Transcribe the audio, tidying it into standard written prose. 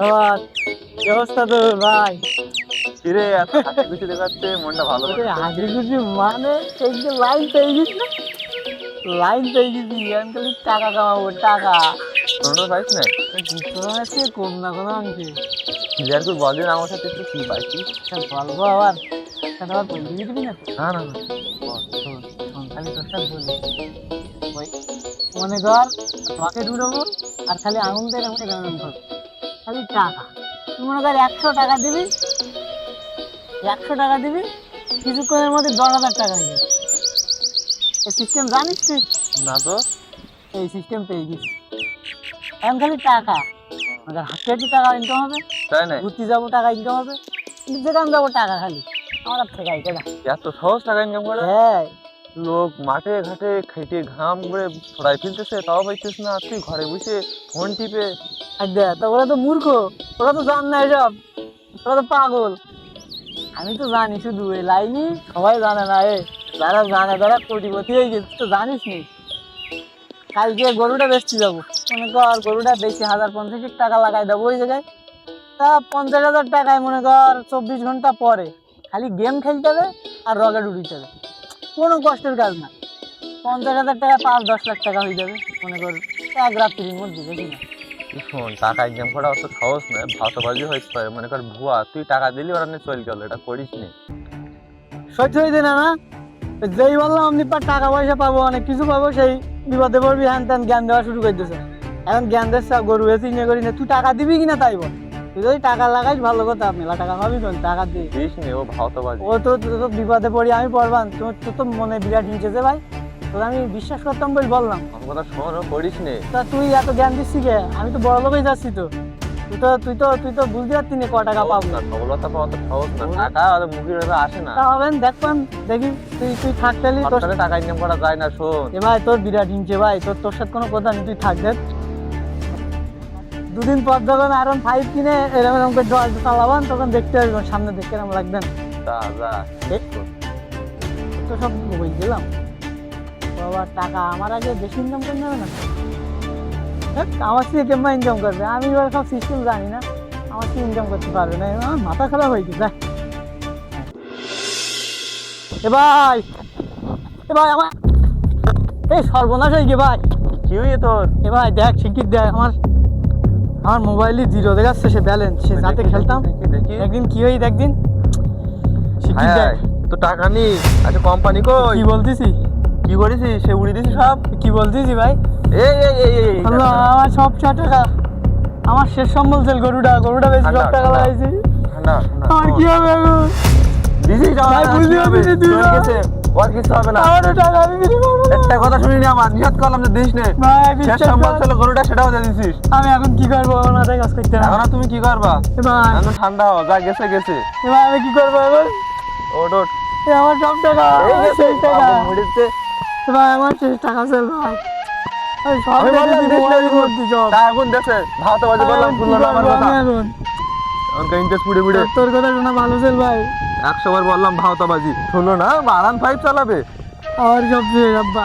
আবার কি অবস্থা তো ভাই? কিরে এত হাসি খুশি দেখাচ্ছে, মনটা ভালো ওরে হাসি খুশি মানে এই যে লাইন পেয়ে গেছি না, লাইন পেয়ে গেছি। আমি খালি টাকা কামাবো টাকা। কোনো পাইস না। কোনো আছে কম না কোনো অংশে। ক্লিয়ার করে বল দিন আমার সাথে একটু কি পাইছিস। বলবো আবার সেটা আবার বলবি দিবি না তো? না না না, বল। শোন খালি তোর সাথে বলি, ওই মনে কর তোমাকে ঢুকবো আর খালি আঙুল দিয়ে আমাকে জানান ধর খালি টাকা। তুই মনে কর 100 টাকা দিবি, 100 টাকা দিবি, কিছুক্ষণের মধ্যে 10,000 টাকা হয়ে যাবে। এই সিস্টেম জানিস তুই? না তো। এই সিস্টেম পেয়ে গেছি। এখন খালি টাকা, মানে হাতে হাতে টাকা ইনকাম হবে, তাই না? ঘুরতে যাবো টাকা ইনকাম হবে, যেখানে যাবো টাকা খালি আমার আর ঠেকাই কেনা। এত সহজ টাকা ইনকাম করে? হ্যাঁ, লোক মাঠে ঘাটে খেটে ঘাম করে ছড়াই ফেলতেছে, তাও পাইছিস না। তুই ঘরে বসে ফোন টিপে। তা ওরা তো মূর্খ, ওরা তো জান না এসব, ওরা তো পাগল। আমি তো জানি, শুধু এই লাইনই সবাই জানে না। যারা জানে তারা কোটিপতি হয়ে গেছে, তো জানিস নি। কালকে গরুটা বেচতে যাবো, মনে কর গরুটা বেশি 1,050 টাকা লাগাই দেবো ওই জায়গায়। তা 50,000 টাকায় মনে কর 24 ঘন্টা পরে খালি গেম খেলতে হবে আর রকেট উড়িতে হবে। কোনো কষ্টের কাজ না। 50,000 টাকা 5-10 লাখ টাকা হয়ে যাবে মনে কর এক রাত্রির মধ্যে, দেখি না। তুই শোন, টাকা ইনকাম করা অত সহজ নয়, ভাতবাজি হয়েছে পারে। মনে কর ভুয়া, তুই টাকা দিলি ওরা নিয়ে চলে গেল, এটা করিস নি। সহ্য হইতে না না, যেই বললাম আপনি টাকা পয়সা পাবো, অনেক কিছু পাবো, সেই বিপদে পড়বি, হ্যান ত্যান জ্ঞান দেওয়া শুরু করে দিয়েছে। এখন জ্ঞান দিচ্ছে গরু বেশি নিয়ে করি না, তুই টাকা দিবি কিনা তাই বল। তুই যদি টাকা লাগাইস ভালো কথা, মেলা টাকা পাবি কোন টাকা দিয়ে। দিস নি, ও ভাতবাজি। ও তো তো বিপদে পড়ি আমি পড়বান, তোর তো মনে বিরাট হিংসেছে ভাই, তোর আমি বিশ্বাস করতাম বলে বললাম। আমার কথা শোন, ও করিস নি। তা তুই এত জ্ঞান দিচ্ছি কে? আমি তো বড় লোকই যাচ্ছি তো। তুই তো বুঝতে পারতি না ক টাকা পাবো। না, সফলতা পাওয়া তো সহজ না। টাকা আর মুখের ভেতরে আসে না। তা হবেন দেখবেন, দেখি তুই থাকতে সরকারে টাকা ইনকাম করা যায় না। শোন এ ভাই, তোর বিরাট হিংসে ভাই, তোর সাথে কোনো কথা নেই, তুই থাক দেখ। দুদিন পর যখন R15 কিনে এরকম করে ডল চালাবান, তখন দেখতে আসবেন সামনে, দেখতে এরকম লাগবেন। যা যা। তো সব মোবাইল দিলাম, বাবা টাকা আমার আগে বেশি ইনকাম করে নেবে না। দেখ, আমার থেকে কেমন ইনকাম করবে, আমি এবার সব সিস্টেম জানি না, আমার থেকে ইনকাম করতে পারবে না। আমার মাথা খারাপ হয়ে গেছে। এ ভাই, আমার এই সর্বনাশ হয়ে গে ভাই। কি হয়ে তোর? এ ভাই দেখ, শিগগির দেখ, আমার মোবাইলে 0 দেখাচ্ছে, সে ব্যালেন্স, সে যাতে খেলতাম একদিন কি হই একদিন। শিগগির দেখ। তো টাকা নি। আচ্ছা কোম্পানি কই? কি বলতেছি? কি করেছিস? সে উড়িয়ে দিছিস সব? কি বলতেছি ভাই? এই এই এই এই আল্লাহ, আমার সব টাকা, আমার শেষ সম্বল ছিল গরুটা বেশি সব টাকা লাগাইছি। না আর কি হবে এখন? দিছিস ভাই বুঝলি হবে না, তুই গেছে, আর কিছু হবে না। আমারও টাকা আমি দিতে পারবো না। একটা কথা শুনিনি আমার, নিয়ত করলাম যে দিস নে। ভাই শেষ বিশ্বাস সম্বল কর। ছিল গরুটা, সেটাও দিয়ে দিছিস। আমি এখন কি করবো? আমার মাথায় কাজ করতে না। এখন তুমি কি করবা? ভাই এখন ঠান্ডা হও, যা গেছে গেছে। এবার আমি কি করবো এখন? ওট ওট। আমার সব টাকা, এই গেছে সেই টাকা। মুড়িতে। ভাই আমার শেষ টাকা ছিল ভাই। আমি সব আমি বললাম দেখেছি, দিস নে মোবাইলের এখন। মধ্যে সব। তা এখন দেশে ভাত বাজে বললাম, শুনলো না আমার কথা। এখন এখন ইন্টারেস্ট পুড়ে পুড়ে তোর কথা শোনা ভালো ছিল ভাই, 100 বার বললাম ভাওতাবাজি, শুনলো না। R15 চালাবে। আমার সব শেষ আব্বা।